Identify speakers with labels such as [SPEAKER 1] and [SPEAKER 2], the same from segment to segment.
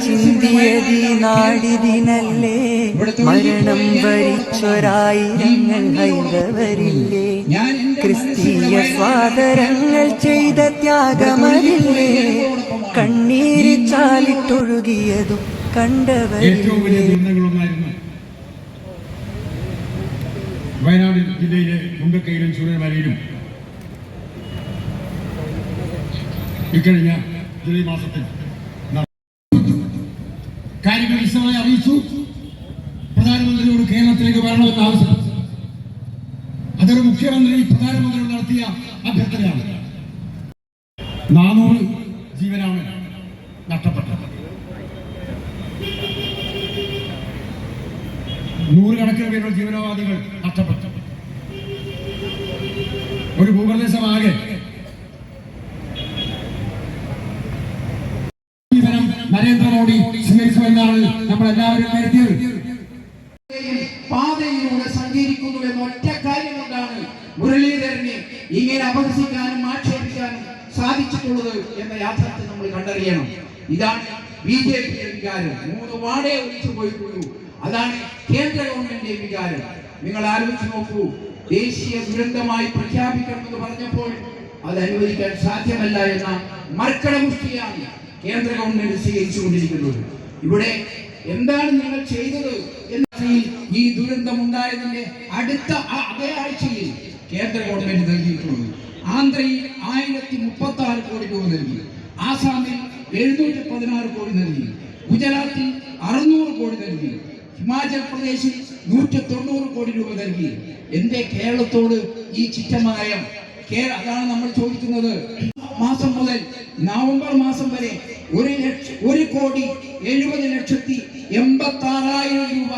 [SPEAKER 1] ചിന്തിയതീ നാടിതിനല്ലേ, മരണം വരിച്ചൊരായിരങ്ങൾ ഹൈന്ദവരില്ലേ, ക്രിസ്തീയ സ്വാതരങ്ങൾ ചെയ്ത ത്യാഗമതില്ലേ, കണ്ണീര് ചാലിട്ടൊഴുകിയതും കണ്ടവരില്ലേ.
[SPEAKER 2] വയനാട് ജില്ലയിലെ മുണ്ടക്കയിലും ചൂരൽമലയിലും ഇക്കഴിഞ്ഞ ജൂലൈ മാസത്തിൽ കാര്യങ്ങൾ വിശദമായി അറിയിച്ചു. പ്രധാനമന്ത്രിയോട് കേരളത്തിലേക്ക് വരണമെന്ന് ആവശ്യപ്പെട്ടു. അതൊരു മുഖ്യമന്ത്രി പ്രധാനമന്ത്രിയോട് നടത്തിയ അഭ്യർത്ഥനയാണ്. 400 ജീവനാണ് നഷ്ടപ്പെട്ടത്. നൂറുകണക്കിന് പേരുടെ ജീവനോപാധികൾ നഷ്ടപ്പെട്ടു. ഒരു ഭൂപ്രദേശമാകെ നരേന്ദ്രമോദി സ്വീകരിച്ചുവെന്നാണ് നമ്മളെല്ലാവരും കരുതിയത്.
[SPEAKER 3] പാതയിലൂടെ സഞ്ചരിക്കുന്നു എന്ന ഒറ്റ കാര്യം കൊണ്ടാണ് മുരളീധരനെ ഇങ്ങനെ അപഹസിക്കാനും ആക്ഷേപിക്കാനും സാധിച്ചിട്ടുള്ളത് എന്ന യാഥാർത്ഥ്യം നമ്മൾ കണ്ടറിയണം. ഇതാണ് ബിജെപിയുടെ വികാരം. 3 വാർഡേ ഒഴിച്ചു പോയിട്ടുള്ളൂ. അതാണ് കേന്ദ്ര ഗവൺമെന്റിന്റെ വികാരം. നിങ്ങൾ ആലോചിച്ച് നോക്കൂ. ദേശീയ ദുരന്തമായി പ്രഖ്യാപിക്കണമെന്ന് പറഞ്ഞപ്പോൾ അത് അനുവദിക്കാൻ സാധ്യമല്ല എന്ന മർക്കടമുഷ്ടിയാണ് കേന്ദ്ര ഗവൺമെന്റ് സ്വീകരിച്ചുകൊണ്ടിരിക്കുന്നത്. ഇവിടെ എന്താണ് നിങ്ങൾ ചെയ്തത് എന്ന ഈ ദുരന്തം ഉണ്ടായതിന്റെ അടുത്ത അതേ ആഴ്ചയിൽ കേന്ദ്ര ഗവൺമെന്റ് നൽകിയിട്ടുള്ളത്. ആന്ധ്രയിൽ 1036 കോടി രൂപ നൽകി, ആസാമിൽ 716 കോടി നൽകി, ഗുജറാത്തിൽ 600 കോടി നൽകി, ഹിമാചൽ പ്രദേശിൽ 190 കോടി രൂപ നൽകി. എന്റെ കേരളത്തോട് ഈ ചിറ്റമായം? അതാണ് നമ്മൾ ചോദിക്കുന്നത്. മാസം മുതൽ നവംബർ മാസം വരെ 1,70,80,86,000 രൂപ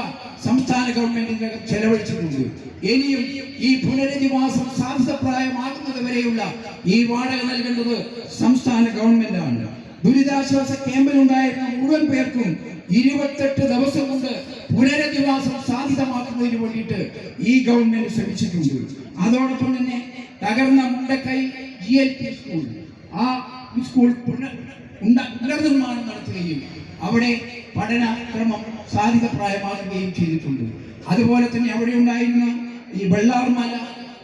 [SPEAKER 3] സംസ്ഥാന ഗവൺമെന്റിന്റെ ചെലവഴിച്ചിട്ടുണ്ട്. ഇനിയും ഈ പുനരധിവാസം സാധ്യതപ്രായമാകുന്നത് വരെയുള്ള ഈ വാടക നൽകേണ്ടത് സംസ്ഥാന ഗവൺമെന്റാണ്. ദുരിതാശ്വാസ ക്യാമ്പിലുണ്ടായിരുന്ന മുഴുവൻ പേർക്കും 28 ദിവസം കൊണ്ട് പുനരധിവാസം സാധ്യതമാക്കുന്നതിന് വേണ്ടിയിട്ട് ഈ ഗവൺമെന്റ് ശ്രമിച്ചിട്ടുണ്ട്. അതോടൊപ്പം തന്നെ തകർന്ന മുണ്ടക്കൈ GLP സ്കൂൾ, ആ സ്കൂൾ പുനർനിർമ്മാണം നടത്തുകയും അവിടെ പഠനക്രമം സാധ്യതപ്രായമാക്കുകയും ചെയ്തിട്ടുണ്ട്. അതുപോലെ തന്നെ അവിടെ ഉണ്ടായിരുന്ന ഈ Vellarmala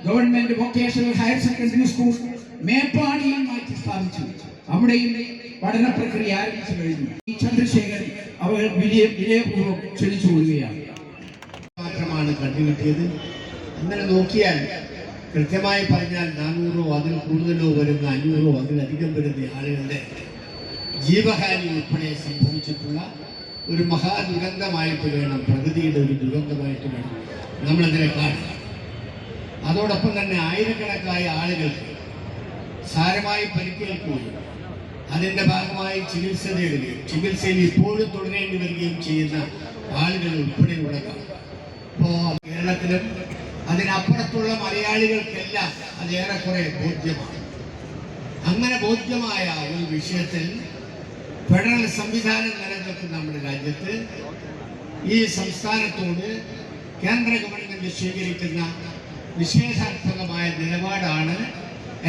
[SPEAKER 3] government vocational higher secondary school മേപ്പാടിയിൽ മാറ്റി സ്ഥാപിച്ചു. അവിടെയും പഠന പ്രക്രിയ ആരംഭിച്ചു കഴിഞ്ഞു. ഈ ചന്ദ്രശേഖരൻ അവർ വിജയപൂർവ്വം ക്ഷണിച്ചു കൊള്ളുകയാണ്.
[SPEAKER 4] മാത്രമാണ് കണ്ടുകിട്ടിയത്. അങ്ങനെ നോക്കിയാൽ കൃത്യമായി പറഞ്ഞാൽ 400 അതിൽ കൂടുതലോ വരുന്ന 500 അതിലധികം വരുന്ന ആളുകളുടെ ജീവഹാനി ഉൾപ്പെടെ സംഭവിച്ചിട്ടുള്ള ഒരു മഹാദുരന്തമായിട്ട് വേണം, പ്രകൃതിയുടെ ഒരു ദുരന്തമായിട്ട് വേണം നമ്മളതിനെ കാണുക. അതോടൊപ്പം തന്നെ ആയിരക്കണക്കായ ആളുകൾക്ക് സാരമായി പരിക്കേൽക്കുകയും അതിൻ്റെ ഭാഗമായി ചികിത്സ നേടുകയും ചികിത്സയിൽ ഇപ്പോഴും തുടരേണ്ടി വരികയും ചെയ്യുന്ന ആളുകൾ ഉൾപ്പെടെയുള്ളതാണ്. ഇപ്പോൾ കേരളത്തിലും അതിനപ്പുറത്തുള്ള മലയാളികൾക്കെല്ലാം അത് ഏറെക്കുറെ ബോധ്യമാണ്. അങ്ങനെ ബോധ്യമായ ഒരു വിഷയത്തിൽ ഫെഡറൽ സംവിധാനം നിലനിൽക്കുന്ന നമ്മുടെ രാജ്യത്ത് ഈ സംസ്ഥാനത്തോട് കേന്ദ്ര ഗവൺമെന്റ് സ്വീകരിക്കുന്ന നിഷേധാത്മകമായ നിലപാടാണ്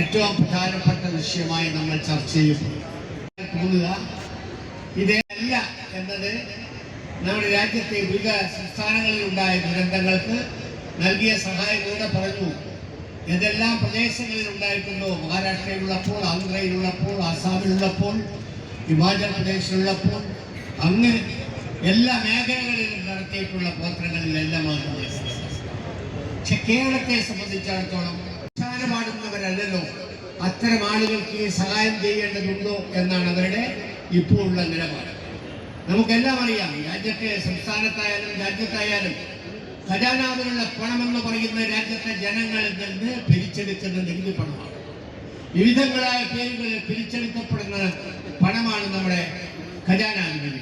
[SPEAKER 4] ഏറ്റവും പ്രധാനപ്പെട്ട വിഷയമായി നമ്മൾ ചർച്ച ചെയ്യുന്നത്. ഇതല്ല എന്നത് നമ്മുടെ രാജ്യത്തെ വിവിധ സംസ്ഥാനങ്ങളിൽ ഉണ്ടായ ദുരന്തങ്ങൾക്ക് നൽകിയ സഹായങ്ങളൂടെ പറഞ്ഞു. ഏതെല്ലാം പ്രദേശങ്ങളിൽ ഉണ്ടായിട്ടുണ്ടോ, മഹാരാഷ്ട്രയിലുള്ളപ്പോൾ, ആന്ധ്രയിലുള്ളപ്പോൾ, ആസാമിലുള്ളപ്പോൾ, ഹിമാചൽ പ്രദേശിലുള്ളപ്പോൾ, അങ്ങനെ എല്ലാ മേഖലകളിലും നടത്തിയിട്ടുള്ള പ്രവർത്തനങ്ങളിലെല്ലാമാണ്. പക്ഷെ കേരളത്തെ സംബന്ധിച്ചിടത്തോളം പാടുന്നവരല്ലോ അത്തരം ആളുകൾക്ക് സഹായം ചെയ്യേണ്ടതുണ്ടോ എന്നാണ് അവരുടെ ഇപ്പോഴുള്ള നിലപാട്. നമുക്കെല്ലാം അറിയാം, രാജ്യത്തെ സംസ്ഥാനത്തായാലും രാജ്യത്തായാലും ഖജാനാവിലുള്ള പണമെന്ന് പറയുന്ന രാജ്യത്തെ ജനങ്ങളിൽ നിന്ന് പിരിച്ചെടുക്കുന്ന നികുതി പണമാണ്. വിവിധങ്ങളായ പേരുകളിൽ പിരിച്ചെടുക്കപ്പെടുന്ന പണമാണ് നമ്മുടെ ഖജാനാവിൽ.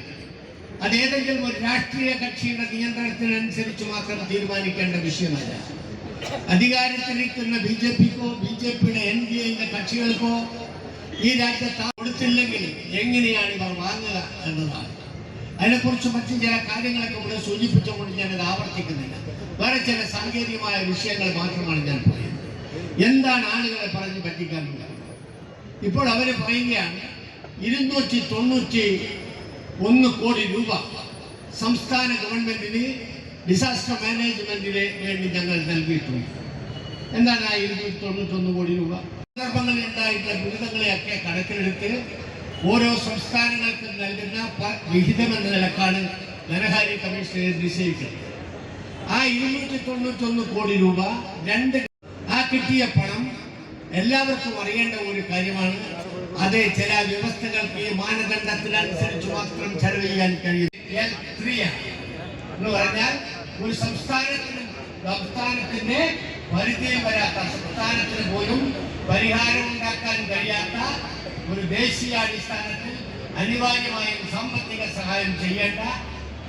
[SPEAKER 4] അതേതെങ്കിലും ഒരു രാഷ്ട്രീയ കക്ഷിയുടെ നിയന്ത്രണത്തിനനുസരിച്ച് മാത്രം തീരുമാനിക്കേണ്ട വിഷയമല്ല. അധികാരത്തിലിരിക്കുന്ന ബിജെപിക്കോ ബിജെപിയുടെ NDA കക്ഷികൾക്കോ ഈ രാജ്യത്ത് കൊടുത്തില്ലെങ്കിൽ എങ്ങനെയാണ് ഇവർ വാങ്ങുക എന്നതാണ്. അതിനെക്കുറിച്ച് മറ്റു ചില കാര്യങ്ങളൊക്കെ ഇവിടെ സൂചിപ്പിച്ചുകൊണ്ട് ഞാനത് ആവർത്തിക്കുന്നില്ല. വേറെ ചില സാങ്കേതികമായ വിഷയങ്ങൾ മാത്രമാണ് ഞാൻ പറയുന്നത്. എന്താണ് ആളുകളെ പറഞ്ഞ് പറ്റിക്കാനുള്ളത്? ഇപ്പോൾ അവർ പറയുകയാണ് 290 1 കോടി രൂപ സംസ്ഥാന ഗവൺമെന്റിന് ഡിസാസ്റ്റർ മാനേജ്മെന്റിന് വേണ്ടി ഞങ്ങൾ നൽകിയിട്ടുണ്ട്. എന്താണ് ആ 291 കോടി രൂപ? സന്ദർഭങ്ങളിൽ ഉണ്ടായിട്ടുള്ള ദുരിതങ്ങളെയൊക്കെ കണക്കിലെടുത്ത് ഓരോ സംസ്ഥാനങ്ങൾക്കും നൽകുന്ന വിഹിതമെന്ന നിലക്കാണ് ധനകാര്യ കമ്മീഷണർ നിശ്ചയിക്കുന്നത്. ആ 291 കോടി രൂപ ആ കിട്ടിയ പണം എല്ലാവർക്കും അറിയേണ്ട ഒരു കാര്യമാണ്. അത് ചില വ്യവസ്ഥകൾക്ക് ഈ മാനദണ്ഡത്തിനനുസരിച്ച് മാത്രം ചെലവ് ചെയ്യാൻ കഴിയും. എന്ന് പറഞ്ഞാൽ ഒരു സംസ്ഥാനത്തിന്റെ പരിധിയിൽ വരാത്ത, സംസ്ഥാനത്തിന് പോലും പരിഹാരം ഉണ്ടാക്കാൻ കഴിയാത്ത ഒരു ദേശീയാടിസ്ഥാനത്തിൽ അനിവാര്യമായും സാമ്പത്തിക സഹായം ചെയ്യേണ്ട,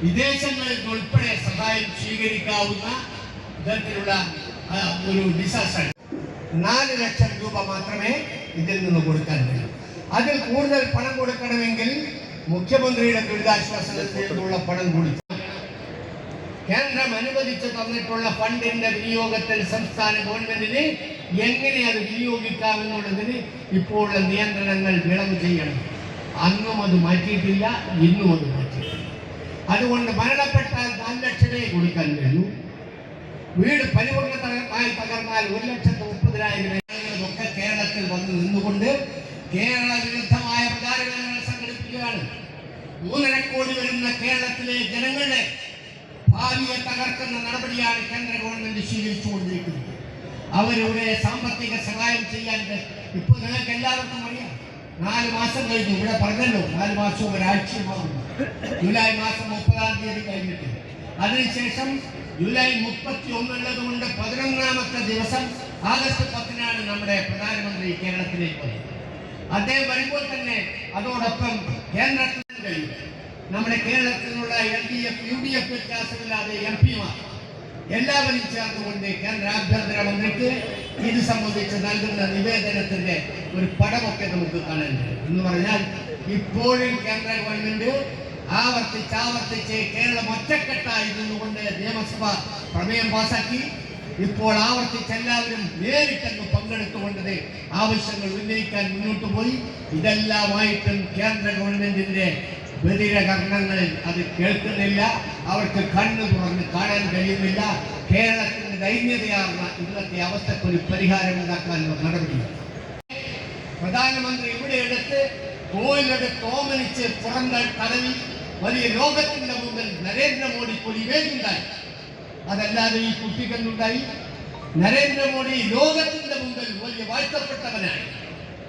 [SPEAKER 4] വിദേശങ്ങളിൽ ഉൾപ്പെടെ സഹായം സ്വീകരിക്കാവുന്ന തരത്തിലുള്ള ഒരു ഡിസാസ്റ്റർ 4 ലക്ഷം രൂപ മാത്രമേ ഇതിൽ നിന്ന് കൊടുക്കാൻ കഴിയൂ. അതിൽ കൂടുതൽ പണം കൊടുക്കണമെങ്കിൽ മുഖ്യമന്ത്രിയുടെ ദുരിതാശ്വാസ നിധിയിൽ നിന്നുള്ള പണം കൊടുക്കണം. കേന്ദ്രം അനുവദിച്ചു തന്നിട്ടുള്ള ഫണ്ടിന്റെ വിനിയോഗത്തിൽ സംസ്ഥാന ഗവൺമെന്റിന് എങ്ങനെ അത് വിനിയോഗിക്കാമെന്നുള്ളതിന് ഇപ്പോഴുള്ള നിയന്ത്രണങ്ങൾ ഇളവ് ചെയ്യണം. അന്നും അത് മാറ്റിയിട്ടില്ല, ഇന്നും അത് മാറ്റിയിട്ടില്ല. അതുകൊണ്ട് മരണപ്പെട്ടാൽ 4 ലക്ഷമേ കൊടുക്കാൻ കഴിയൂ. വീട് പരിപൂർണമായി തകർന്നാൽ 1,30,000 ഒക്കെ കേരളത്തിൽ വന്ന് നിന്നുകൊണ്ട് കേരള വിരുദ്ധമായ പ്രചാരണങ്ങൾ സംഘടിപ്പിക്കുകയാണ്. 3.5 കോടി വരുന്ന കേരളത്തിലെ ജനങ്ങളുടെ ഭാവിയെ തകർക്കുന്ന നടപടിയാണ് കേന്ദ്ര ഗവൺമെന്റ് സ്വീകരിച്ചുകൊണ്ടിരിക്കുന്നത്. അവരുടെ സാമ്പത്തിക സഹായം ചെയ്യാൻ ഇപ്പോൾ നിങ്ങൾക്ക് എല്ലാവർക്കും അറിയാം. 4 മാസം കഴിഞ്ഞു, ഇവിടെ പറഞ്ഞല്ലോ, 4 മാസവും ഒരാഴ്ചയുമാകുന്നു. ജൂലൈ മാസം 30-ാം തീയതി കഴിഞ്ഞിട്ട് അതിനുശേഷം ജൂലൈ 31 ഉള്ളതുകൊണ്ട് 11ാമത്തെ ദിവസം ആഗസ്റ്റ് 10-നാണ് നമ്മുടെ പ്രധാനമന്ത്രി കേരളത്തിലേക്ക് വന്നത്. അദ്ദേഹം വരുമ്പോൾ തന്നെ അതോടൊപ്പം കേന്ദ്രത്തിൽ കഴിയും നമ്മുടെ കേരളത്തിൽ നിന്നുള്ള LDF, UDF വ്യത്യാസമില്ലാതെ MP-മാർ എല്ലാവരും ചേർന്നുകൊണ്ട് കേന്ദ്ര ആഭ്യന്തരമന്ത്രിക്ക് ഇത് സംബന്ധിച്ച് നൽകുന്ന നിവേദനത്തിന്റെ ഒരു പടമൊക്കെ നമുക്ക് കാണാൻ കഴിയും. എന്ന് പറഞ്ഞാൽ ഇപ്പോഴും കേന്ദ്ര ഗവൺമെന്റ് ആവർത്തിച്ച് കേരളം ഒറ്റക്കെട്ടായി നിന്നുകൊണ്ട് നിയമസഭ പ്രമേയം പാസാക്കി. ഇപ്പോൾ ആവർത്തിച്ച് എല്ലാവരും നേരിട്ടങ്ങ് പങ്കെടുത്തുകൊണ്ടത് ആവശ്യങ്ങൾ ഉന്നയിക്കാൻ മുന്നോട്ട് പോയി. ഇതെല്ലാമായിട്ടും കേന്ദ്ര ഗവൺമെന്റിന്റെ ബദിരകർണങ്ങളിൽ അത് കേൾക്കുന്നില്ല. അവർക്ക് കണ്ണു തുറന്ന് കാണാൻ കഴിയുന്നില്ല. കേരളത്തിന്റെ ദൈന്യതയാർന്ന ഇന്നത്തെ അവസ്ഥക്ക് ഒരു പരിഹാരം ഉണ്ടാക്കാനുള്ള നടപടി പ്രധാനമന്ത്രി ഇവിടെ എടുത്ത് കോയിലെടുത്ത് ഓമനിച്ച് പുറങ്ങൾ തടവി വലിയ ലോകത്തിന്റെ മുമ്പിൽ നരേന്ദ്രമോദിക്ക് ഒരു ഇമേജ് ഉണ്ടായി. അതല്ലാതെ ഈ കുട്ടികളുണ്ടായി. നരേന്ദ്രമോദി ലോകത്തിന്റെ മുമ്പിൽ വലിയ വാഴ്ത്തപ്പെട്ടവനായി.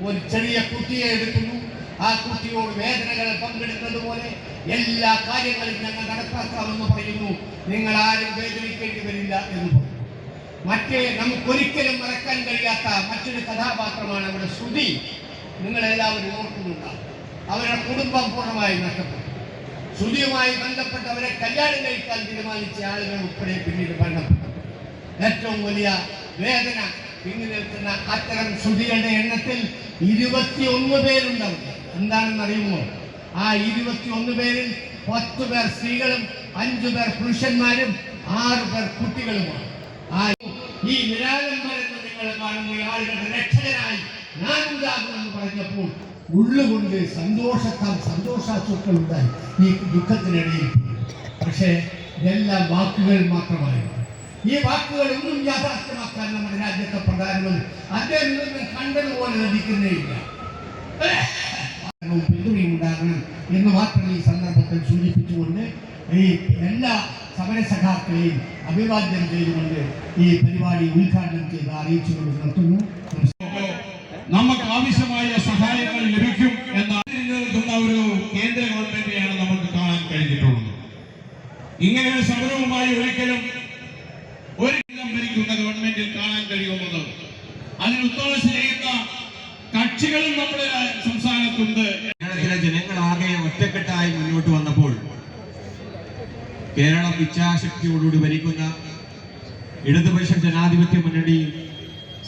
[SPEAKER 4] ഒരു ചെറിയ കുട്ടിയെ എടുക്കുന്നു, ആ കുട്ടിയോട് വേദനകൾ പങ്കെടുക്കുന്നത് പോലെ എല്ലാ കാര്യങ്ങളും ഞങ്ങൾ നടപ്പാക്കാമെന്ന് പറയുന്നു. നിങ്ങൾ ആരും വേദനിക്കേണ്ടി വരില്ല എന്ന് പറയും. നമുക്കൊരിക്കലും മറക്കാൻ കഴിയാത്ത മറ്റൊരു കഥാപാത്രമാണ് അവിടെ ശ്രുതി. നിങ്ങളെല്ലാവരും ഓർക്കുന്നുണ്ടാവും. അവരുടെ കുടുംബം പൂർണ്ണമായി നഷ്ടപ്പെട്ടു. ശ്രുതിയുമായി ബന്ധപ്പെട്ട് അവരെ കല്യാണം കഴിക്കാൻ തീരുമാനിച്ച ആളുകൾ ഉൾപ്പെടെ പിന്നീട് മരണപ്പെട്ടു. ഏറ്റവും വലിയ വേദന പിന്നിൽ നിൽക്കുന്ന അത്തരം ശ്രുതികളുടെ എണ്ണത്തിൽ 21 പേരുണ്ടാവും. എന്താണെന്ന് അറിയുമോ? ആ 21 പേരിൽ 10 പേർ സ്ത്രീകളും 5 പേർ പുരുഷന്മാരും 6 പേർ കുട്ടികളുമാണ്. ഈ നിരാലംബരെന്ന് നിങ്ങൾ കാണുന്ന ആളുകളുടെ രക്ഷകനായി ഞാൻ ഉണ്ടാകുമെന്ന് പറഞ്ഞപ്പോൾ ഉള്ളുകൊണ്ട് സന്തോഷാശ്വക്കൾ ഉണ്ടായി ഈ ദുഃഖത്തിനിടയിൽ. പക്ഷേ ഇതെല്ലാം വാക്കുകൾ മാത്രമായിരുന്നു. ഈ വാക്കുകൾ ഒന്നും യാഥാർത്ഥ്യമാക്കാൻ നമ്മുടെ രാജ്യത്തെ പ്രധാനമന്ത്രി അദ്ദേഹം നിന്നും കണ്ടതുപോലെ നടിക്കുന്നേയില്ല. പിന്തുണയുണ്ടാകണം എന്ന് മാത്രം ഈ സന്ദർഭത്തിൽ സൂചിപ്പിച്ചുകൊണ്ട് ഈ എല്ലാ സമരസഖാക്കളെയും അഭിവാദ്യം ചെയ്തുകൊണ്ട് ഈ പരിപാടി ഉദ്ഘാടനം ചെയ്ത് അറിയിച്ചുകൊണ്ട് നിർത്തുന്നു.
[SPEAKER 2] നമുക്ക് ആവശ്യമായ സഹായങ്ങൾ ലഭിക്കും എന്ന ഒരു കേന്ദ്ര ഗവൺമെന്റിനെയാണ് നമുക്ക് കാണാൻ കഴിഞ്ഞിട്ടുള്ളത്. ഇങ്ങനെ ഒരു സമരവുമായി ഒരിക്കലും ഭരിക്കുന്ന ഗവൺമെന്റിൽ കാണാൻ കഴിയുന്നത്. അതിന് ഒത്താശ ചെയ്യുന്ന കക്ഷികളും നമ്മുടെ സംസ്ഥാനത്തുണ്ട്.
[SPEAKER 5] കേരളത്തിലെ ജനങ്ങളാകെ ഒറ്റക്കെട്ടായി മുന്നോട്ട് വന്നപ്പോൾ കേരളം ഇച്ഛാശക്തിയോടുകൂടി ഭരിക്കുന്ന ഇടതുപക്ഷ ജനാധിപത്യ മുന്നണി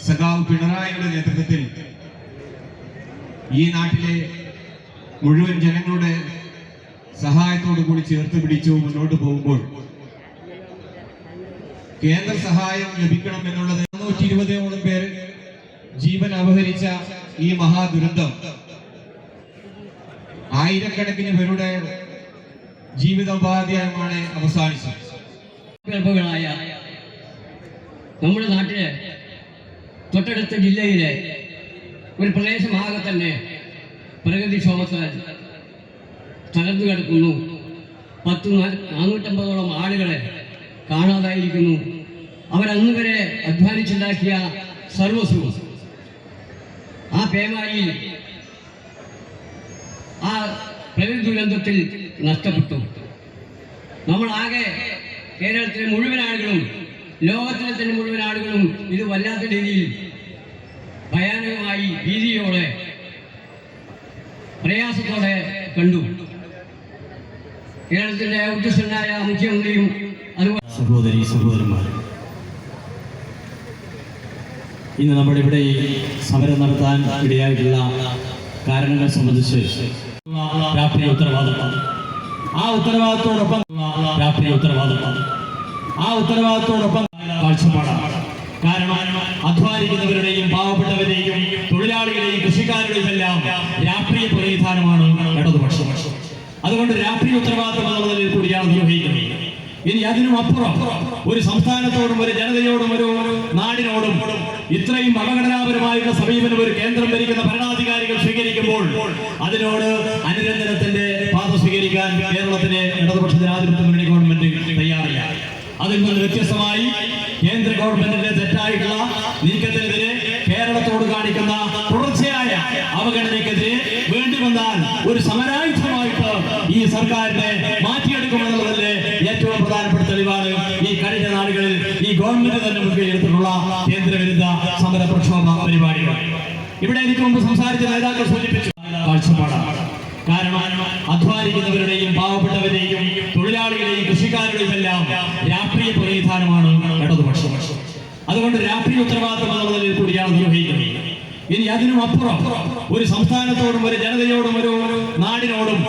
[SPEAKER 5] സഖാവ് പിണറായിയുടെ നേതൃത്വത്തിൽ ഈ നാട്ടിലെ മുഴുവൻ ജനങ്ങളുടെ സഹായത്തോടു കൂടി ചേർത്ത് പിടിച്ചു മുന്നോട്ട് പോകുമ്പോൾ കേന്ദ്ര സഹായം ലഭിക്കണം എന്നുള്ളത് 120ഓളം പേര് ജീവൻ അപഹരിച്ച ഈ മഹാദുരന്തം, ആയിരക്കണക്കിന് പേരുടെ ജീവിതോപാധ്യായമാണ് അവസാനിച്ചത്.
[SPEAKER 6] ഗർഭങ്ങളായ നമ്മുടെ നാട്ടിലെ തൊട്ടടുത്ത ജില്ലയിലെ ഒരു പ്രദേശമാകെ തന്നെ പ്രകൃതിക്ഷോഭത്താൽ തകർന്നു കിടക്കുന്നു. 450ഓളം ആളുകളെ കാണാതായിരിക്കുന്നു. അവരന്ന് വരെ അധ്വാനിച്ചുണ്ടാക്കിയ സർവസ്വവും ആ പേമാരിയിൽ ആ പ്രകൃതി ദുരന്തത്തിൽ നഷ്ടപ്പെട്ടു. നമ്മളാകെ കേരളത്തിലെ മുഴുവൻ ആളുകളും ലോകത്തിലെ തന്നെ മുഴുവൻ ആളുകളും ഇത് വല്ലാത്ത രീതിയിൽ ഭയാനകമായി ഭീതിയോടെ പ്രയാസത്തോടെ കണ്ടു. കേരളത്തിന്റെ ഉദ്ദേശനായ മുഖ്യമന്ത്രിയും അതുപോലെ
[SPEAKER 7] സഹോദരി സഹോദരന്മാർ, ഇന്ന് നമ്മളിവിടെ ഈ സമരം നടത്താൻ ഇടയായിട്ടുള്ള കാരണങ്ങൾ സംബന്ധിച്ച് രാഷ്ട്രീയ ഉത്തരവാദിത്വം, ആ ഉത്തരവാദിത്തോടൊപ്പം കാഴ്ചപ്പാടാണ്. കാരണം അധ്വാനിക്കുന്നവരുടെയും പാവപ്പെട്ടവരെയും തൊഴിലാളികളെയും കൃഷിക്കാരുടെയും എല്ലാം രാഷ്ട്രീയ പ്രതിനിധാനമാണ് ഇടതുപക്ഷം. അതുകൊണ്ട് രാഷ്ട്രീയ ഉത്തരവാദിത്വം എന്നുള്ള നിലയിൽ കൂടിയാണ് നിർവഹിക്കുന്നത്. ഇനി അതിനും അപ്പുറം ഒരു സംസ്ഥാനത്തോടും ഒരു ജനതയോടും ഒരു നാടിനോടും ഇത്രയും അപകടനാപരമായുള്ള സമീപനം ഒരു കേന്ദ്രം ഭരിക്കുന്ന ഭരണാധികാരികൾ സ്വീകരിക്കുമ്പോൾ അതിനോട് അനുരഞ്ജനത്തിന്റെ പാത സ്വീകരിക്കാൻ കേരളത്തിലെ ഇടതുപക്ഷ ജനാധിപത്യ മുന്നണി ഗവൺമെന്റ് തയ്യാറില്ല. അതിൽ നിന്ന് വ്യത്യസ്തമായി കേന്ദ്ര ഗവൺമെന്റിന്റെ തെറ്റായിട്ടുള്ള നീക്കത്തിനെതിരെ കേരളത്തോട് കാണിക്കുന്ന തുടർച്ചയായ അവഗണനയ്ക്കെതിരെ വേണ്ടി വന്നാൽ ഒരു സമരായുധമായിട്ട് ഈ സർക്കാരിനെ മാറ്റിയെടുക്കുമെന്നുള്ളതല്ലേ ഏറ്റവും പ്രധാനപ്പെട്ട തെളിവാണ് ഈ കഴിഞ്ഞ നാളുകളിൽ ഈ ഗവൺമെന്റ് തന്നെ മുൻകൈയെടുത്തിട്ടുള്ള കേന്ദ്രവിരുദ്ധ സമര പ്രക്ഷോഭ പരിപാടികൾ. ഇവിടെ എനിക്ക് മുമ്പ് സംസാരിച്ച നേതാക്കൾ സൂചിപ്പിച്ചു കാഴ്ചപ്പാടാണ്. കാരണം അധ്വാനിക്കുന്നവരുടെയും പാവപ്പെട്ടവരെയും തൊഴിലാളികളെയും കൃഷിക്കാരുടെയും എല്ലാം രാഷ്ട്രീയ പ്രതിനിധാനമാണ് ഇടതുപക്ഷം. അതുകൊണ്ട് രാഷ്ട്രീയ ഉത്തരവാദിത്വം എന്നുള്ള നിലയിൽ കൂടിയാണ് നിർവഹിക്കുന്നത്. ഇനി അതിനും അപ്പുറം ഒരു സംസ്ഥാനത്തോടും ഒരു ജനതയോടും ഒരു നാടിനോടും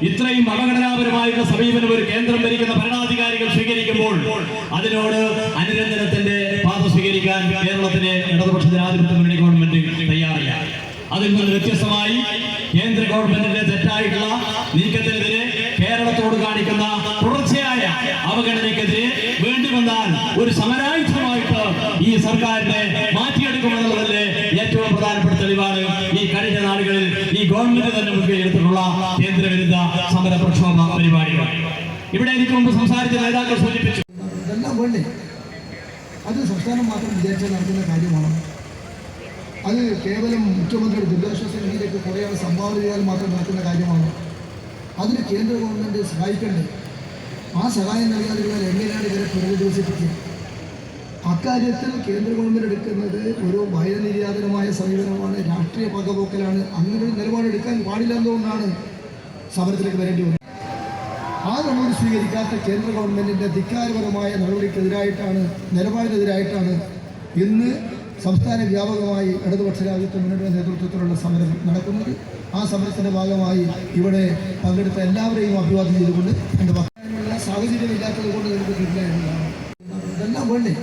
[SPEAKER 7] ഇത്രയും അപകടനാപരമായുള്ള സമീപനം ഒരു കേന്ദ്രം ഭരിക്കുന്ന ഭരണാധികാരികൾ സ്വീകരിക്കുമ്പോൾ അതിനോട് അനുരഞ്ജനത്തിന്റെ പാത സ്വീകരിക്കാൻ കേരളത്തിലെ ഇടതുപക്ഷ ജനാധിപത്യ മുന്നണി ഗവൺമെന്റ് തയ്യാറില്ല. അതിൽ നിന്ന് വ്യത്യസ്തമായി കേന്ദ്ര ഗവൺമെന്റിന്റെ തെറ്റായിട്ടുള്ള നീക്കത്തിനെതിരെ കേരളത്തോട് കാണിക്കുന്ന തുടർച്ചയായ അവഗണനയ്ക്കെതിരെ വേണ്ടി വന്നാൽ ഒരു സമരായുധമായിട്ട് ഈ സർക്കാരിനെ മാറ്റിയെടുക്കുമെന്നുള്ളതല്ലേ ഏറ്റവും പ്രധാനപ്പെട്ട തെളിവാണ് ഈ കഴിഞ്ഞ നാളുകളിൽ ഈ ഗവൺമെന്റ് തന്നെ മുൻകൈയെടുത്തിട്ടുള്ള കേന്ദ്രവിരുദ്ധ സമര പ്രക്ഷോഭ പരിപാടികൾ. ഇവിടെ എനിക്ക് മുമ്പ് സംസാരിച്ച നേതാക്കൾ സൂചിപ്പിച്ചു.
[SPEAKER 8] ഇതെല്ലാം വേണ്ടേ? അത് സംസ്ഥാനം മാത്രം വിചാരിച്ചാൽ നടക്കുന്ന കാര്യമാണ്. അത് കേവലം മുഖ്യമന്ത്രിയുടെ ദുരിതാശ്വാസ നിധിയിലേക്ക് കുറേ ആൾ സംഭാവന ചെയ്താൽ മാത്രം നടക്കുന്ന കാര്യമാണ്. അതിന് കേന്ദ്ര ഗവൺമെൻറ് സഹായിക്കണ്ടേ? ആ സഹായം നൽകാതിരുന്നാൽ എങ്ങനെയാണ് ഇവരെ പുനരധിവസിപ്പിക്കുക? അക്കാര്യത്തിൽ കേന്ദ്ര ഗവൺമെൻറ് എടുക്കുന്നത് ഒരു ഭയനിര്യാതനമായ സമീപനമാണ്, രാഷ്ട്രീയ പകപോക്കലാണ്. അങ്ങനെ ഒരു നിലപാടെടുക്കാൻ പാടില്ലെന്നുകൊണ്ടാണ് സമരത്തിലേക്ക് വരേണ്ടി വന്നത്. ആ നടപടി സ്വീകരിക്കാത്ത കേന്ദ്ര ഗവൺമെൻറ്റിൻ്റെ ധിക്കാരപരമായ നടപടിക്കെതിരായിട്ടാണ്, നിലപാടിനെതിരായിട്ടാണ് ഇന്ന് സംസ്ഥാന വ്യാപകമായി ഇടതുപക്ഷ രാജ്യത്തെ മുന്നണിയുടെ നേതൃത്വത്തിലുള്ള സമരം നടക്കുന്നത്. ആ സമരത്തിൻ്റെ ഭാഗമായി ഇവിടെ പങ്കെടുത്ത എല്ലാവരെയും അഭിവാദ്യം ചെയ്തുകൊണ്ട് എൻ്റെ പറയാനുള്ള സാഹചര്യമില്ലാത്തത് കൊണ്ട് നമുക്ക് കിട്ടില്ല എന്നതാണ്. ഇതെല്ലാം വേണ്ടേ?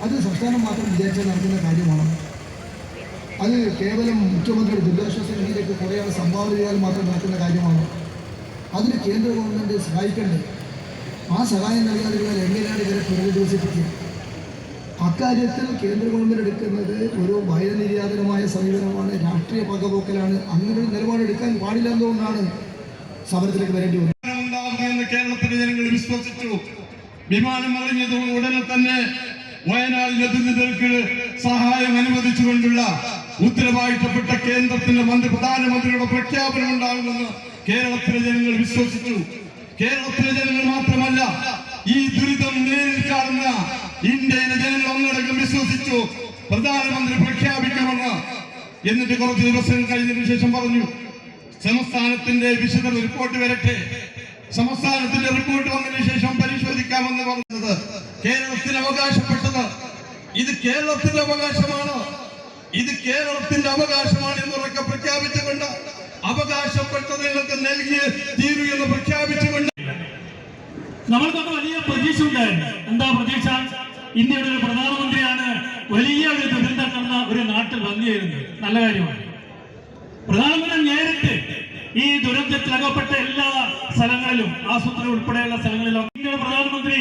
[SPEAKER 8] അത് സംസ്ഥാനം മാത്രം വിചാരിച്ചാൽ നടക്കുന്ന കാര്യമാണ്. അത് കേവലം മുഖ്യമന്ത്രിയുടെ ദുരിതാശ്വാസ നിധിയിലേക്ക് കുറേ ആൾ സംഭാവന ചെയ്താൽ മാത്രം നടക്കുന്ന കാര്യമാണ്. അതിന് കേന്ദ്ര ഗവൺമെൻറ് സഹായിക്കണ്ടേ? ആ സഹായം നൽകാതിരുന്നാൽ എങ്ങനെയാണ് ഇവരെ പുനരധിവസിപ്പിക്കുക? അക്കാര്യത്തിൽ കേന്ദ്ര ഗവൺമെൻറ് എടുക്കുന്നത് ഒരു ഭയനിര്യാതനമായ സമീപനമാണ്, രാഷ്ട്രീയ പകപോക്കലാണ്. അങ്ങനെ ഒരു നിലപാടെടുക്കാൻ പാടില്ലെന്നുകൊണ്ടാണ് സമരത്തിലേക്ക് വരേണ്ടി വന്നത്.
[SPEAKER 2] കേരളത്തിലെ ജനങ്ങൾ വിശ്വസിച്ചു. വിമാനം മറിഞ്ഞത് ഉടനെ തന്നെ വയനാടിലെ അധികൃതർക്ക് സഹായം അനുവദിച്ചുകൊണ്ടുള്ള ഉത്തരവാദിത്തപ്പെട്ട കേന്ദ്രത്തിന്റെ പ്രധാനമന്ത്രിയുടെ പ്രഖ്യാപനം ഉണ്ടാകുമെന്ന് കേരളത്തിലെ ജനങ്ങൾ വിശ്വസിച്ചു. കേരളത്തിലെ ജനങ്ങൾ മാത്രമല്ല, ഈ ദുരിതം നേരിൽ കാണുന്ന ഇന്ത്യയിലെ ജനങ്ങൾ ഒന്നടങ്കം വിശ്വസിച്ചു പ്രധാനമന്ത്രി പ്രഖ്യാപിക്കുമെന്ന്. എന്നിട്ട് കുറച്ച് ദിവസങ്ങൾ കഴിഞ്ഞതിനു ശേഷം പറഞ്ഞു സംസ്ഥാനത്തിന്റെ വിശദ റിപ്പോർട്ട് വരട്ടെ, സംസ്ഥാനത്തിന്റെ റിപ്പോർട്ട് വന്നതിന് ശേഷം പരിശോധിക്കാമെന്ന് പറഞ്ഞത്. കേരളത്തിന് അവകാശപ്പെട്ടത് ഇത് കേരളത്തിന്റെ അവകാശമാണ്, ഇത് കേരളത്തിന്റെ അവകാശമാണ് എന്നുറക്കെ പ്രഖ്യാപിച്ചുകൊണ്ട് അവകാശപ്പെട്ടത് നിങ്ങൾക്ക് നൽകി തീരൂ എന്ന് പ്രഖ്യാപിച്ചുകൊണ്ട്
[SPEAKER 9] നമ്മൾക്കൊക്കെ വലിയ പ്രതീക്ഷ ഉണ്ടായിരുന്നു. എന്താ പ്രതീക്ഷ? ഇന്ത്യയുടെ ഒരു പ്രധാനമന്ത്രിയാണ് വലിയ ഒരു ദുരന്തം കണ്ട ഒരു നാട്ടിൽ വന്നു ചേരുന്നത്. നല്ല കാര്യമാണ്. പ്രധാനമന്ത്രി നേരിട്ട് ഈ ദുരന്തത്തിൽ അകപ്പെട്ട എല്ലാ സ്ഥലങ്ങളിലും ആസൂത്രണം ഉൾപ്പെടെയുള്ള സ്ഥലങ്ങളിലും ഇന്ത്യയുടെ പ്രധാനമന്ത്രി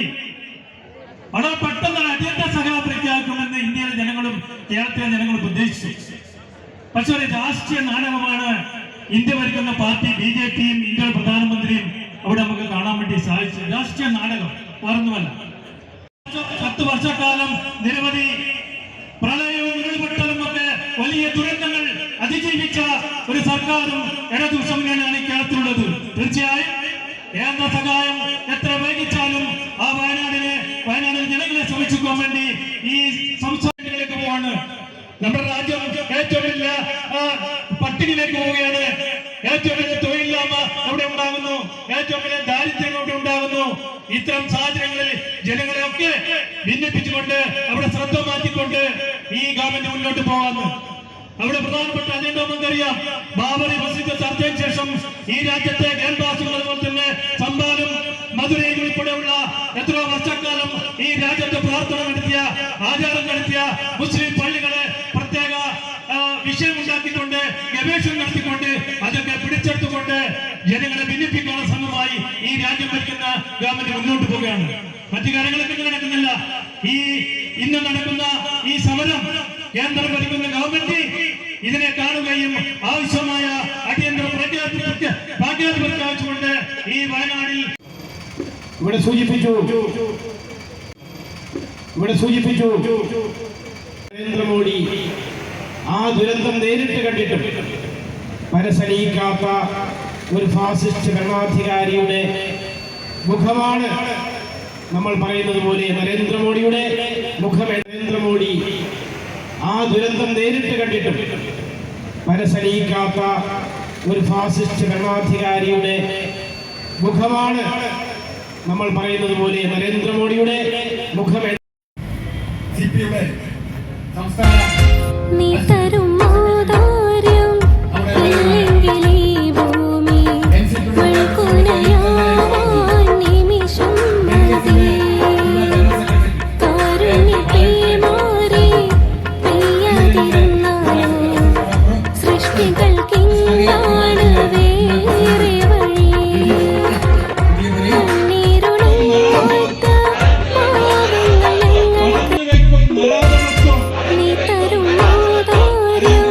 [SPEAKER 9] വളരെ പെട്ടെന്ന് അടിയന്തര സഹായം പ്രഖ്യാപിക്കുമെന്ന് ഇന്ത്യയിലെ ജനങ്ങളും കേരളത്തിലെ ജനങ്ങളും പ്രതീക്ഷിച്ചു. പക്ഷെ ഒരു രാഷ്ട്രീയ നാടകമാണ് ഇന്ത്യ ഭരിക്കുന്ന പാർട്ടി BJPയും ഇന്ത്യയുടെ പ്രധാനമന്ത്രിയും അവിടെ നമുക്ക് കാണാൻ വേണ്ടി സാധിച്ചു. രാഷ്ട്രീയ നാടകം വേറൊന്നുമല്ല. 10 വർഷക്കാലം നിരവധി പ്രളയവും ഉരുൾപൊട്ടലും ഒക്കെ വലിയ ദുരന്തങ്ങൾ അതിജീവിച്ച ഒരു സർക്കാരും ഇടതുപക്ഷ മുന്നണിയാണ് കേരളത്തിലുള്ളത്. തീർച്ചയായും കേന്ദ്ര സഹായം എത്ര വൈകിച്ചാലും ആ വയനാടിൽ ജനങ്ങളെ സംരക്ഷിക്കാൻ വേണ്ടി ഈ സംസ്ഥാനങ്ങളിലേക്ക് പോവാണ്. നമ്മുടെ രാജ്യം ഏറ്റവും വലിയ പട്ടിണിയിലേക്ക് പോവുകയാണ്. ഏറ്റവും വലിയ തൊഴിലില്ലായ്മ അവിടെ ഉണ്ടാകുന്നു. ഏറ്റവും വലിയ ദാരിദ്ര്യം അവിടെ ഉണ്ടാകുന്നു. ഇത്തരം സാഹചര്യങ്ങളിൽ ജനങ്ങളെയൊക്കെ ഭിന്നിപ്പിച്ചുകൊണ്ട് അവിടെ ശ്രദ്ധ മാറ്റിക്കൊണ്ട് ഈ ഗവൺമെന്റ് മുന്നോട്ട് പോകാമെന്ന് അവിടെ പ്രധാനപ്പെട്ട അജണ്ട നമുക്കറിയാം. ബാബറി മസ്ജിദ് ചർച്ചയ്ക്ക് ശേഷം ഈ രാജ്യത്തെ ഗ്രാൻഡാസുകൾ അതുപോലെ തന്നെ സമ്പാലും മധുരയും ഉൾപ്പെടെയുള്ള എത്രയോ വർഷക്കാലം ഈ രാജ്യത്തെ പ്രാർത്ഥന നടത്തിയ ആചാരം നടത്തിയ മുസ്ലിം പള്ളികളെ പ്രത്യേക വിഷയമുണ്ടാക്കിക്കൊണ്ട് ഗവേഷണം നടത്തിക്കൊണ്ട് അതൊക്കെ പിടിച്ചെടുത്തുകൊണ്ട് ജനങ്ങളെ ഭിന്നിപ്പിക്കാനുള്ള ശ്രമമായി ഈ രാജ്യം ഭരിക്കുന്ന ഗവൺമെന്റ് മുന്നോട്ട് പോവുകയാണ്. മറ്റു കാര്യങ്ങളൊക്കെ നടക്കുന്നില്ല. ഇന്ന് നടക്കുന്ന ഈ സമരം കേന്ദ്രം ഭരിക്കുന്ന ഗവൺമെന്റ് ഇതിനെ കാണുകയും ആവശ്യമായ അടിയന്തര പ്രഖ്യാപിച്ചുകൊണ്ട് ഈ വയനാടിൽ
[SPEAKER 3] ഇവിടെ സൂചിപ്പിച്ചു നരേന്ദ്രമോദി ആ ദുരന്തം നേരിട്ട് കണ്ടിട്ടും മനസ്സലിയിക്കാത്ത ഒരു ഫാസിസ്റ്റ് ഭരണാധികാരിയുടെ മുഖമാണ് നമ്മൾ പറയുന്നത് പോലെ നരേന്ദ്രമോദിയുടെ മുഖം. നരേന്ദ്രമോദി ആ ദുരന്തം നേരിട്ട് കണ്ടിട്ടും മനസ്സലിയിക്കാത്ത ഒരു ഫാസിസ്റ്റ് ഭരണാധികാരിയുടെ മുഖമാണ് നമ്മൾ പറയുന്നത് പോലെ നരേന്ദ്രമോദിയുടെ മുഖം.
[SPEAKER 2] CPയുടെ സംസ്ഥാന
[SPEAKER 10] നീ തരും ഔദാര്യം ഇല്ലെങ്കിൽ ഈ ഭൂമി മഴക്കുലയാവാൻ നിമിഷം മതി. കാരുണ്യത്തെ മാറി പെയ്യാതിരുന്നാലോ സൃഷ്ടികൾക്കിന്താണ് വേറെ വഴി. കണ്ണീരുണങ്ങാത്ത പാവങ്ങൾ ഞങ്ങൾക്ക് നീ തരും ഔദാര്യം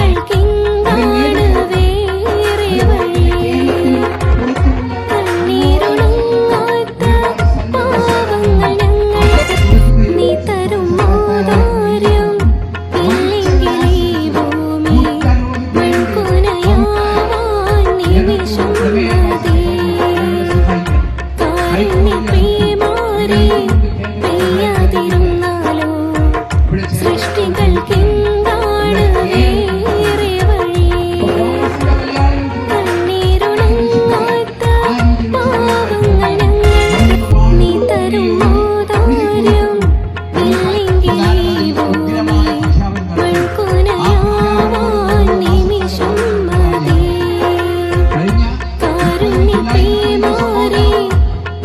[SPEAKER 10] സൃഷ്ടികൾക്കെന്താണ് വേറെ വഴി കണ്ണീരുണങ്ങാത്ത പാവങ്ങൾ ഞങ്ങൾ നീ തരും ഔദാര്യം ഇല്ലെങ്കിൽ ഈ ഭൂമി മൺകുനയാവാൻ നിമിഷം മതി കാരുണ്യമേമാറി പെയ്യാതിരുന്നാലോ സൃഷ്ടികൾക്കെന്താണ് വേറെ വഴി കണ്ണീരുണങ്ങാത്ത പാവങ്ങൾ ഞങ്ങൾ നീ തരും ഔദാര്യം ഇല്ലെങ്കിൽ ഈ ഭൂമി മൺകുനയാവാൻ നിമിഷം മതി കാരുണ്യമേമാറി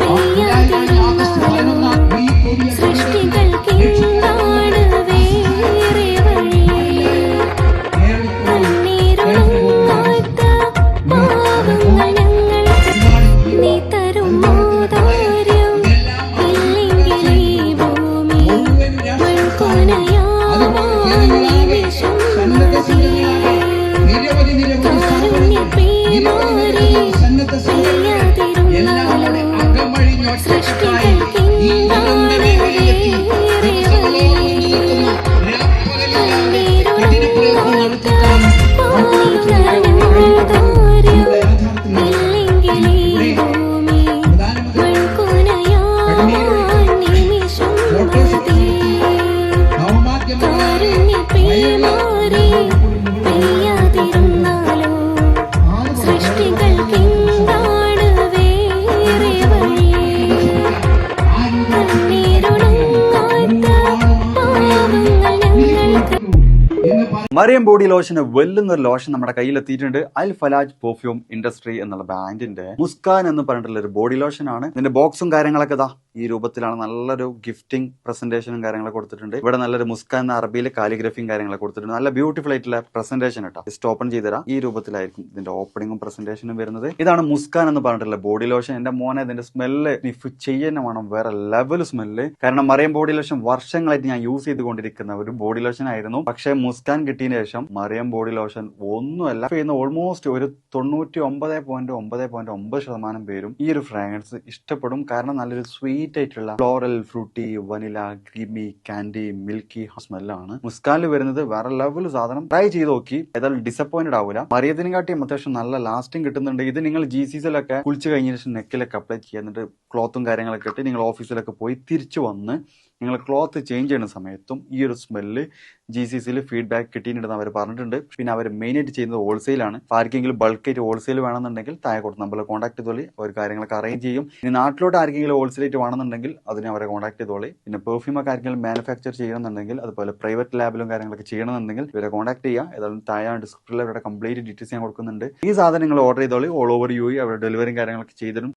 [SPEAKER 10] പെയ്യാതിരുന്നാലോ സൃഷ്ടികൾക്കെന്താണ് വേറെ വഴി കണ്ണീരുണങ്ങാത്ത പാവങ്ങൾ ഞങ്ങൾ നീ തരും ഔദാര്യം ഇല്ലെങ്കിൽ ഈ ഭൂമി മൺകുനയാവാൻ നിമിഷം മതി കാരുണ്യമേമാറി പെയ്യാതിരുന്നാലോ സൃഷ്ടികൾക്കെന്താണ് വേറെ വഴി കണ്ണീരുണങ്ങാത്ത പാവങ്ങൾ ഔദാര്യം ഇല്ലെങ്കിൽ ഈ ഭൂമി മൺകുനയാവാൻ നിമിഷം മതി കാരുണ്യമേമാറി പെയ്യാതിരുന്നാലോ സൃഷ്ടികൾക്കെന്താണ് വേറെ വഴി കണ്ണീരുണങ്ങാത്ത പാവങ്ങൾ ഞങ്ങൾക്ക്
[SPEAKER 11] മറിയം ബോഡി ലോഷന് വെല്ലുന്നൊരു ലോഷൻ നമ്മുടെ കയ്യിലെത്തിയിട്ടുണ്ട്. അൽ ഫലാജ് പെർഫ്യൂം ഇൻഡസ്ട്രി എന്നുള്ള ബ്രാൻഡിന്റെ മുസ്കാൻ എന്ന് പറഞ്ഞിട്ടുള്ള ഒരു ബോഡി ലോഷൻ ആണ്. ഇതിന്റെ ബോക്സും കാര്യങ്ങളൊക്കെ ഇതാ ഈ രൂപത്തിലാണ്. നല്ലൊരു ഗിഫ്റ്റിംഗ് പ്രസന്റേഷനും കാര്യങ്ങളൊക്കെ കൊടുത്തിട്ടുണ്ട്. ഇവിടെ നല്ലൊരു മുസ്കാൻ എന്ന അറബിയിൽ കാലിഗ്രഫിയും കാര്യങ്ങളൊക്കെ കൊടുത്തിട്ടുണ്ട്. നല്ല ബ്യൂട്ടിഫുൾ ആയിട്ടുള്ള പ്രസന്റേഷൻ കേട്ടോ. ജസ്റ്റ് ഓപ്പൺ ചെയ്തുതരാം. ഈ രൂപത്തിലായിരിക്കും ഇതിന്റെ ഓപ്പണിങ്ങും പ്രസന്റേഷനും വരുന്നത്. ഇതാണ് മുസ്കാൻ എന്ന് പറഞ്ഞിട്ടുള്ള ബോഡി ലോഷൻ. എന്റെ മോനെ ഇതിന്റെ സ്മെല്ല് സ്നിഫ് ചെയ്യുന്ന വേണം, വേറെ ലെവൽ സ്മെല്ല്. കാരണം മറിയം ബോഡി ലോഷൻ വർഷങ്ങളായിട്ട് ഞാൻ യൂസ് ചെയ്തുകൊണ്ടിരിക്കുന്ന ഒരു ബോഡി ലോഷൻ ആയിരുന്നു. പക്ഷേ മുസ്കാൻ കിട്ടിയതിന് ശേഷം മറിയം ബോഡി ലോഷൻ ഒന്നുമല്ല ചെയ്യുന്ന ഓൾമോസ്റ്റ് ഒരു 99.9% പേരും ഈ ഒരു ഫ്രാഗ്രൻസ് ഇഷ്ടപ്പെടും. കാരണം നല്ലൊരു സ്വീറ്റ് ആയിട്ടുള്ള floral, fruity, vanilla, creamy, candy, milky സ്മെല്ലാണ് മുസ്കാനിൽ വരുന്നത്. വേറെ ലെവൽ സാധനം. ട്രൈ ചെയ്ത് നോക്കി, ഏതായാലും ഡിസപ്പോയിന്റഡ് ആവില്ല. മറിയത്തിനെ കാട്ടിയും അത്യാവശ്യം നല്ല ലാസ്റ്റിംഗ് കിട്ടുന്നുണ്ട്. ഇത് നിങ്ങൾ GCCയിലൊക്കെ കുളിച്ച് കഴിഞ്ഞ ശേഷം നെക്കിലൊക്കെ അപ്ലൈ ചെയ്യുന്നുണ്ട്. ക്ലോത്തും കാര്യങ്ങളൊക്കെ ഇട്ട് നിങ്ങൾ ഓഫീസിലൊക്കെ പോയി തിരിച്ചു വന്ന് നിങ്ങൾ ക്ലോത്ത് ചേഞ്ച് ചെയ്യുന്ന സമയത്തും ഈ ഒരു സ്മെല്ല് GCCയിൽ ഫീഡ്ബാക്ക് കിട്ടിയിട്ടുണ്ടെന്ന് അവർ പറഞ്ഞിട്ടുണ്ട്. പിന്നെ അവർ മെയിനായിട്ട് ചെയ്യുന്നത് ഹോൾസെയിലാണ്. ആർക്കെങ്കിലും ബൾക്കായിട്ട് ഹോൾസെയിൽ വേണമെന്നുണ്ടെങ്കിൽ താഴെ കൊടുത്ത് നമ്മളെ കോൺടാക്ട് ചെയ്തോളി. അവർ കാര്യങ്ങളൊക്കെ അറേഞ്ച് ചെയ്യും. ഇനി നാട്ടിലോട്ട് ആർക്കെങ്കിലും ഹോൾസെയിലായിട്ട് വേണമെന്നുണ്ടെങ്കിൽ അതിനെ അവരെ കോൺടാക്ട് ചെയ്തോളി. പിന്നെ പെർഫ്യൂം ഒക്കെ ആർക്കെങ്കിലും മാനുഫാക്ചർ ചെയ്യണമെന്നുണ്ടെങ്കിൽ അതുപോലെ പ്രൈവറ്റ് ലാബിലും കാര്യങ്ങളൊക്കെ ചെയ്യണമെന്നുണ്ടെങ്കിൽ ഇവരെ കോൺടാക്ട് ചെയ്യുക. ഏതായാലും താഴെ ഡിസ്ക്രിപ്ഷനിൽ അവരുടെ കംപ്ലീറ്റ് ഡീറ്റെയിൽസ് ഞാൻ കൊടുക്കുന്നുണ്ട്. ഈ സാധനം നിങ്ങൾ ഓർഡർ ചെയ്തോളി. ഓൾ ഓവർ UAE അവരുടെ ഡെലിവറിയും കാര്യങ്ങളൊക്കെ ചെയ്തിടും.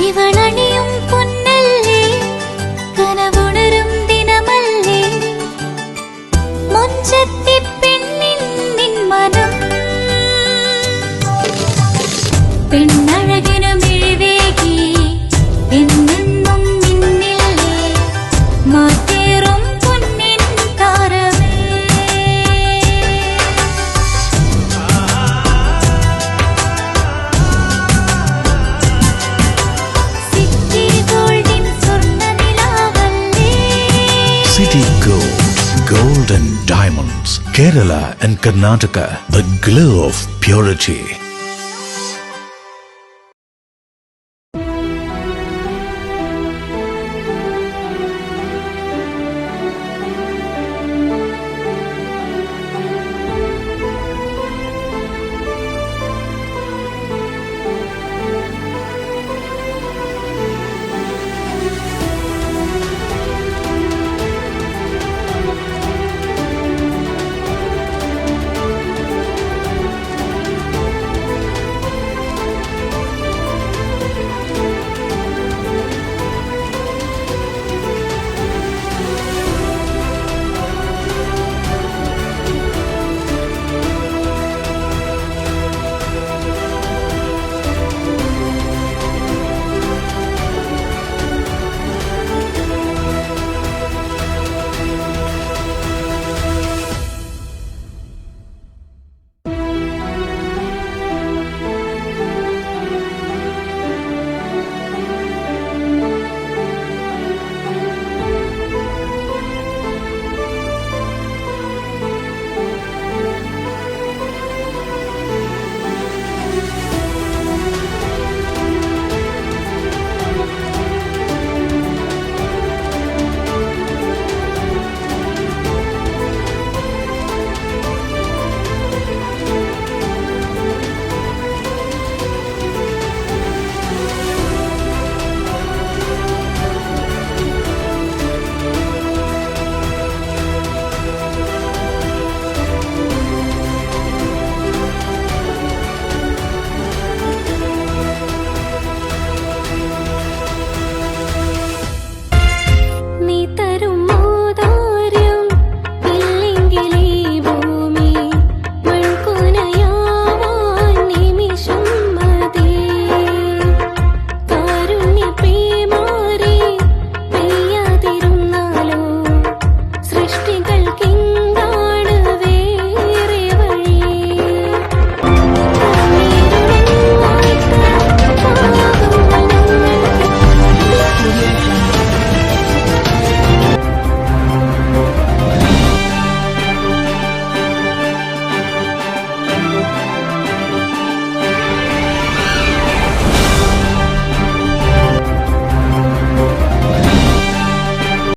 [SPEAKER 10] ഇവളണിയും പൊന്നല്ലേ കനവുണരും ദിനമല്ലേ മൊഞ്ചത്തി പെണ്ണിൻ നിൻ മനം പെണ്ണഴകിനു മിഴിവേകി എന്നെന്നും നിന്നില്ലേ മാറ്റേറും പൊന്നിൻ താരമേ
[SPEAKER 12] City Gold and Diamonds, Kerala and Karnataka, the glow of purity.